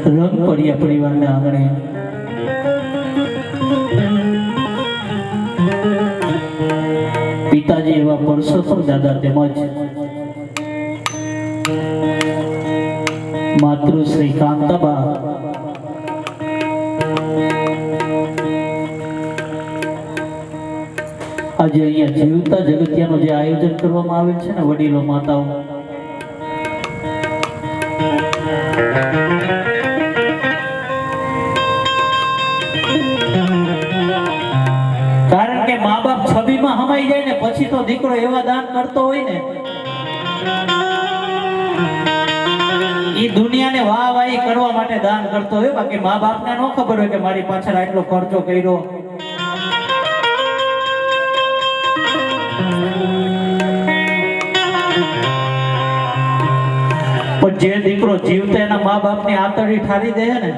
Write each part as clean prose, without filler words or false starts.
રંગ પડ્યા પરિવારના આંગણે પિતાજી એવા પરસોત્તમ દાદા તેમજ માતૃશ્રી કાંતાબા આજે અહીંયા જીવતા જગતિયાનું જે આયોજન કરવામાં આવે છે ને વડીલો માતાઓ, કારણ કે મા બાપ છબીમાં હમાઈ જાય ને પછી તો દીકરો એવા દાન કરતો હોય ને એ દુનિયાને વાહ વાહી કરવા માટે દાન કરતો હોય, બાકી મા બાપને ન ખબર હોય કે મારી પાછળ આટલો ખર્ચો કર્યો. પણ જે દીકરો જીવતા એના મા બાપની આતરડી ઠારી દે ને,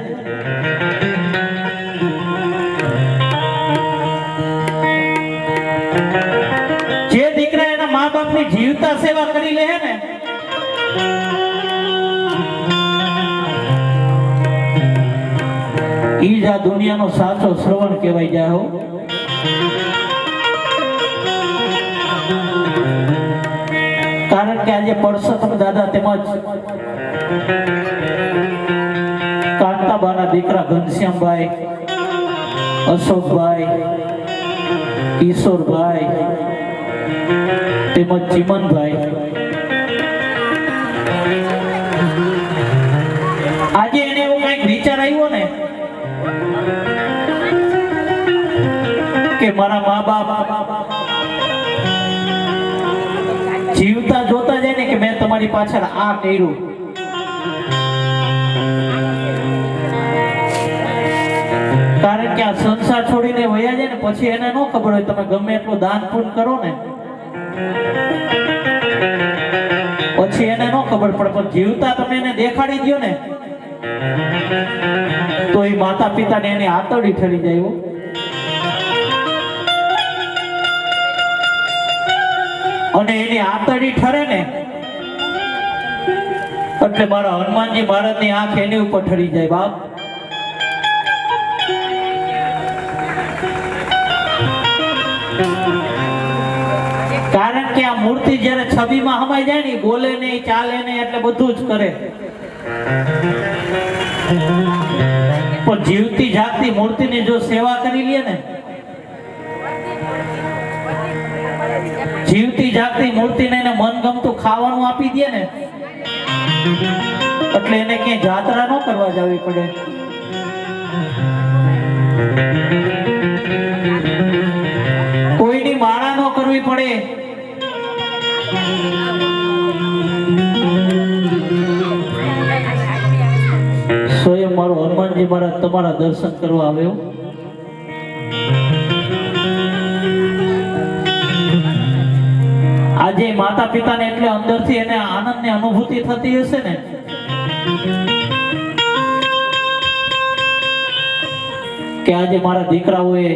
જે દીકરા એના મા બાપની જીવતા સેવા કરી લે ને, ઈ જ આ દુનિયાનો સાચો શ્રવણ કહેવાય જાય હો. કારણ કે આજે પરસોત્તમ દાદા તેમજ કાંતાબાના દીકરા ઘનશ્યામભાઈ, અશોકભાઈ, ઈશ્વરભાઈ તેમજ ચીમનભાઈ આજે એને એવો કઈક વિચાર આવ્યો ને કે મારા મા બાપ જીવતા જોતા જાય ને કે મેં તમારી પાછળ આ કર્યું, કારણ કે આ સંસાર છોડીને વયા જાય ને પછી એને ન ખબર હોય તમે ગમે એટલું દાન પૂર્ણ કરો ને પછી એને ન ખબર પડે, પણ જીવતા તમે એને દેખાડી દો ને તો એ માતા પિતાને એની આતરડી ઠરી જાય. અને એની આતરડી ઠરે ને એટલે મારા હનુમાનજી મહારાજની આંખ એની ઉપર ઠરી જાય બાપ. કારણ કે આ મૂર્તિ જ્યારે છબીમાં હમાઈ જાય ને, બોલે નહીં, ચાલે નહીં, એટલે બધું જ કરે, પણ જીવતી જાગતી મૂર્તિની જો સેવા કરી લે ને, જીવતી જાગતી મૂર્તિને એને મનગમતું ખાવાનું આપી દે ને એટલે એને ક્યાંય જાત્રા ન કરવા જવી પડે. કોઈની માળા ન કરવી પડે. સ્વયં મારો હનુમાનજી મહારાજ તમારા દર્શન કરવા આવ્યો. આજે માતા પિતાને એટલે અંદરથી એને આનંદની અનુભૂતિ થતી હશે ને કે આજે મારા દીકરાઓએ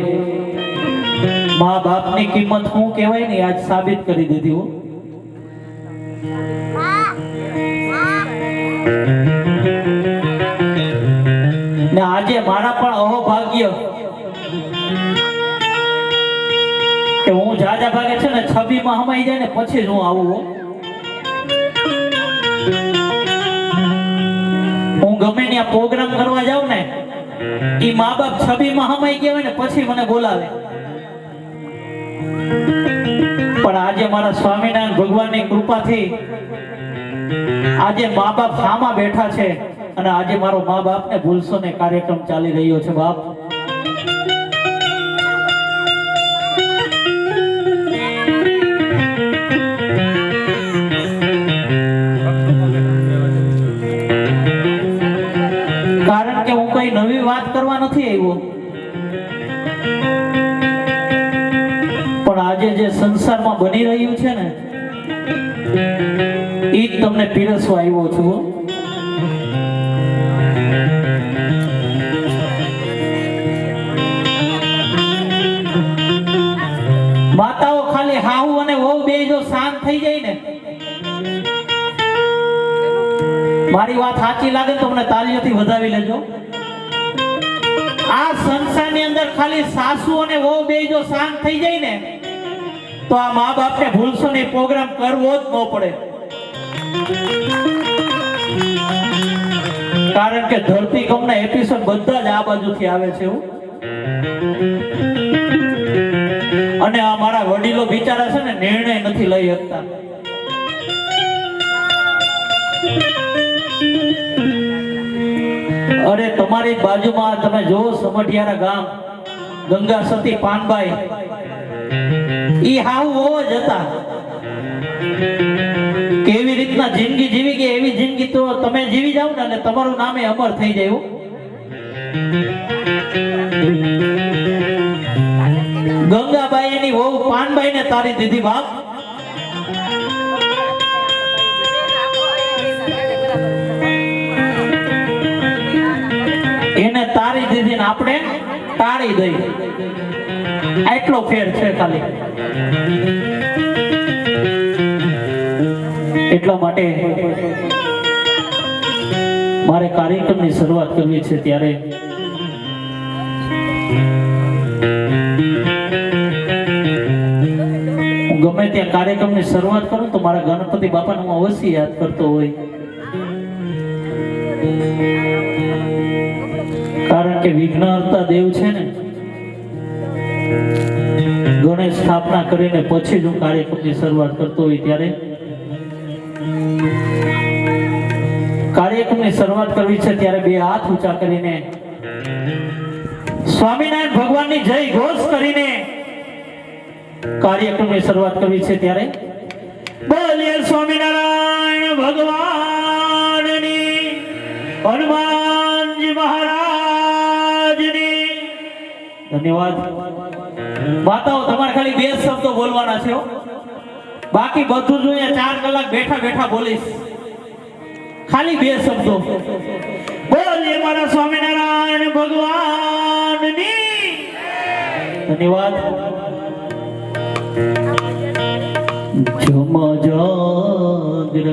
મા બાપની કિંમત શું કહેવાય ને આજ સાબિત કરી દીધી હો. ને આજે મારા પણ અહોભાગ્ય કે હું જાજા ભાગે છે ને છબીમાં હમાઈ જાય ને પછી જ હું આવું. હું ગમે ત્યાં પ્રોગ્રામ કરવા જાઉં ને ઈ મા બાપ છબીમાં હમાઈ ગયા હોય ને પછી મને બોલાવે. પણ આજે મારા સ્વામિનારાયણ ભગવાનની કૃપાથી આજે મા બાપ સામા બેઠા છે અને આજે મારો મા બાપને ભૂલશો ને કાર્યક્રમ ચાલી રહ્યો છે બાપ. કારણ કે હું કઈ નવી વાત કરવા નથી આવ્યો, પણ આજે જે સંસારમાં બની રહ્યું છે ને એ જ તમને પીરસવા આવ્યો છું. માતાઓ ખાલી હાહુ અને વહુ બે જો શાંત થઈ જાય ને, મારી વાત સાચી સાચી લાગે તો મને તાળીઓથી વધાવી લેજો. આ સંસારની અંદર ખાલી સાસુ અને વહુ બે જો શાંત થઈ જાય ને તો આ મા બાપને ભૂલશો ને પ્રોગ્રામ કરવો જ ન પડે. કારણ કે ધરતીકંપના એપિસોડ બધા જ આ બાજુથી આવે છે એવું. અને આ મારા વડીલો બિચારા છે ને નિર્ણય નથી લઈ શકતા. અરે તમારી બાજુમાં તમે જોવો સમઢિયારા ગામ ગંગા સતી પાનબાઈ ઈ હાવ હોવ જ હતા. કેવી રીતના જિંદગી જીવી ગઈ એવી જિંદગી તો તમે જીવી જાવ ને એટલે તમારું નામે અમર થઈ જાય. ગંગાબાઈ એની વહુ પાનબાઈ ને તારી દીધી બાપ. એને તારી દીધી ને આપણે ટાળી દઈ. આટલો ફેર છે ખાલી. એટલા માટે મારે કાર્યક્રમની શરૂઆત કરવી છે ત્યારે હું ગમે ત્યાં કાર્યક્રમની શરૂઆત કરું તો મારા ગણપતિ બાપાને હું અવશ્ય યાદ કરતો હોય. કારણ કે વિઘ્નહર્તા દેવ છે ને ગણેશ સ્થાપના કરીને પછી જ હું કાર્યક્રમની શરૂઆત કરતો હોય ત્યારે કાર્યક્રમની શરૂઆત કરવી છે ત્યારે બે હાથ ઊંચા કરીને સ્વામિનારાયણ ભગવાનની જય ઘોષ કરીને કાર્યક્રમની શરૂઆત કરવી છે ત્યારે બોલીએ સ્વામિનારાયણ ભગવાનની હનુમાનજી મહારાજની. ધન્યવાદ. માતાઓ તમારે ખાલી બે શબ્દો બોલવાના છે. બાકી બધું જ હું 4 કલાક બેઠા બેઠા બોલીશ. ખાલી બે શબ્દો બોલીએ મારા સ્વામિનારાયણ ભગવાનની. ધન્યવાદ. જમ જાગર